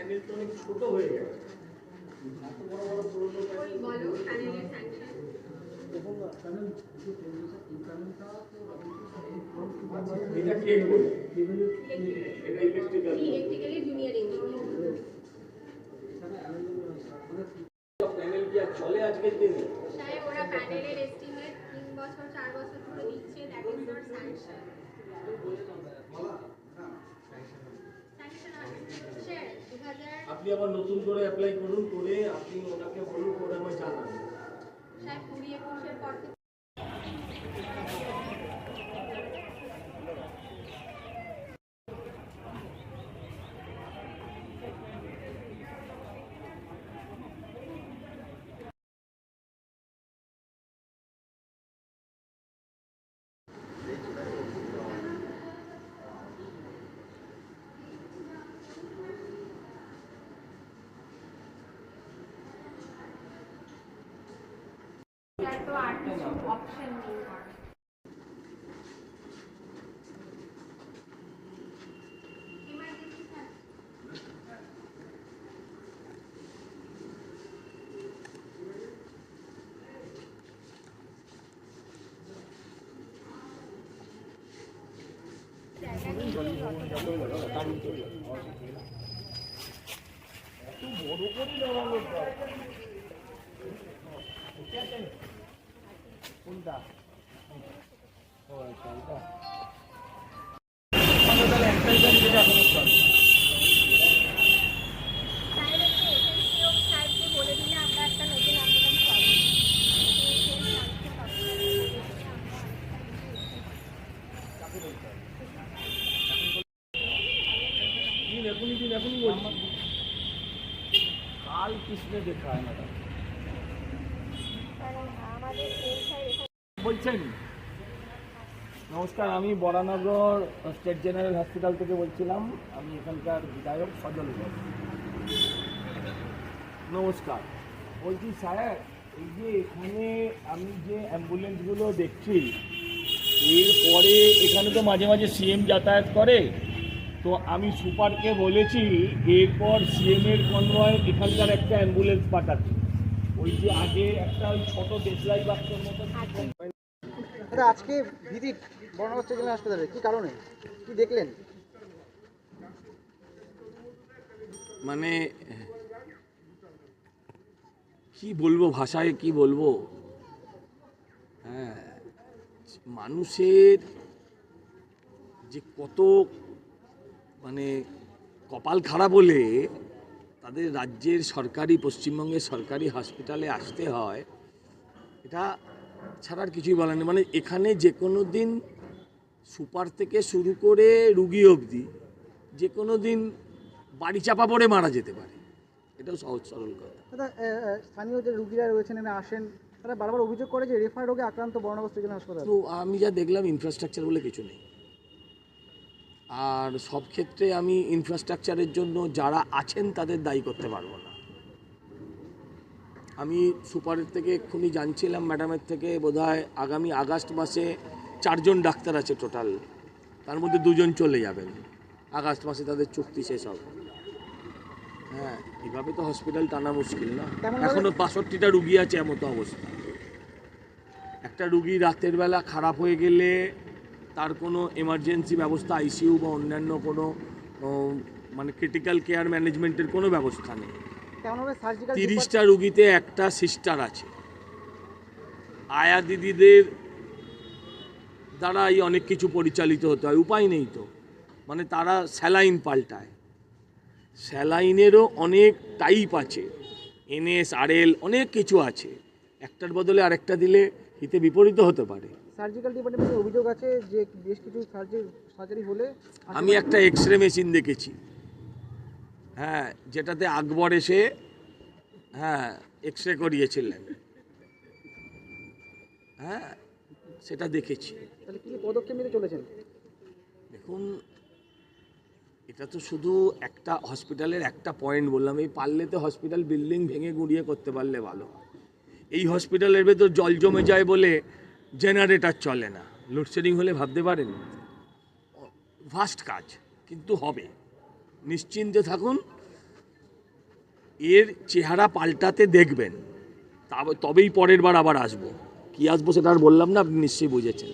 Panel তো অনেক ছোট হয়ে গেছে, এত বড় বড় পুরনো বলো প্যানেলের স্যাংশন এটা কে বলে? এটা electrical electrically junior engineer. Panel কি আর চলে আজকের দিনে? সাহেব ওরা প্যানেলের এস্টিমেট 3 বছর 4 বছর ধরে দিচ্ছে, দ্যাট ইজ নট স্যাংশন। আপনি আবার নতুন করে অ্যাপ্লাই করুন, করে আপনি ওনাকে বলুন, করে আমায় জানান। সাহেব 20-21 পর থেকে তো আর কিছু অপশন নেই। কোনটা? বলে দিলে আমরা একটা নতুন অ্যাম্বুলেন্স পাবো। এখনই বলছি, কাল কৃষ্ণে দেখা হয় না আমাদের বলছেন। নমস্কার, আমি বরানগর স্টেট জেনারেল হসপিটাল থেকে বলছিলাম। আমি এখানকার বিধায়ক সজল ঘোষ। নমস্কার। বলছি স্যার, এই যে এখানে আমি যে অ্যাম্বুলেন্সগুলো দেখছি, এরপরে এখানে তো মাঝে মাঝে সিএম যাতায়াত করে, তো আমি সুপারকে বলেছি এরপর সিএমের কনভয় এখানকার একটা অ্যাম্বুলেন্স পাঠাতে। ওই যে আগে একটা ওই ছোটো দেশলাই বাক্সের মতো। দাদা, আজকে ভিজিট বর্ণগর স্টেট জেনারেল হাসপাতালে কী কারণে, কি দেখলেন? মানে কি বলবো, ভাষায় কি বলবো। হ্যাঁ, মানুষের যে কত মানে কপাল খারাপ হলে তাদের রাজ্যের সরকারি, পশ্চিমবঙ্গের সরকারি হসপিটালে আসতে হয়, এটা ছাড়া আর কিছুই বলার নেই। মানে এখানে যে কোনো দিন সুপার থেকে শুরু করে রুগী অবধি যে কোনো দিন বাড়ি চাপা পড়ে মারা যেতে পারে, এটাও সহজ সরল কথা। দাদা, স্থানীয় যে রুগীরা রয়েছেন এখানে আসেন, তারা বারবার অভিযোগ করে যে রেফার রোগে আক্রান্ত বর্ণগর স্টেট জেনারেল হাসপাতাল। তো আমি যা দেখলাম, ইনফ্রাস্ট্রাকচার বলে কিছু নেই। আর সব ক্ষেত্রে আমি ইনফ্রাস্ট্রাকচারের জন্য যারা আছেন তাদের দায়ী করতে পারবো না। আমি সুপারের থেকে এক্ষুনি জানছিলাম, ম্যাডামের থেকে, বোধহয় আগামী আগস্ট মাসে 4 জন ডাক্তার আছে টোটাল, তার মধ্যে 2 জন চলে যাবেন আগস্ট মাসে, তাদের চুক্তি শেষ হবে। হ্যাঁ, এভাবে তো হসপিটাল টানা মুশকিল না। এখনও 65টা রুগী আছে, এমতো অবস্থা। একটা রুগী রাতের বেলা খারাপ হয়ে গেলে তার কোনো এমার্জেন্সি ব্যবস্থা, আইসিইউ বা অন্যান্য কোনো মানে ক্রিটিক্যাল কেয়ার ম্যানেজমেন্টের কোনো ব্যবস্থা নেই। 30টা রুগীতে একটা সিস্টার আছে। আয়া দিদিদের দ্বারাই অনেক কিছু পরিচালিত হতে হয়, উপায় নেই তো। মানে তারা স্যালাইন পাল্টায়, স্যালাইনেরও অনেক টাইপ আছে, এনএস, আরএল, অনেক কিছু আছে। একটার বদলে আরেকটা দিলে হিতে বিপরীত হতে পারে। সার্জিক্যাল ডিপার্টমেন্টে অভিযোগ আছে যে বেশ কিছু সার্জারি হলে আমি একটা এক্সরে মেশিন দেখেছি, হ্যাঁ, যেটাতে আকবর এসে এক্সরে করিয়েছিলেন, হ্যাঁ, সেটা দেখেছি। তাহলে কী পদক্ষেপ নিতে চলেছেন? দেখুন, এটা তো শুধু একটা হসপিটালের একটা পয়েন্ট বললাম। এই পারলে তো হসপিটাল বিল্ডিং ভেঙে গুঁড়িয়ে করতে পারলে ভালো। এই হসপিটালের ভেতর জল জমে যায় বলে জেনারেটর চলে না, লোডশেডিং হলে ভাবতে পারেন। ভাস্ট কাজ, কিন্তু হবে, নিশ্চিন্তে থাকুন। এর চেহারা পাল্টাতে দেখবেন, তবেই পরের বার আবার আসবো। কি আসবো সেটা আর বললাম না, আপনি নিশ্চয়ই বুঝেছেন।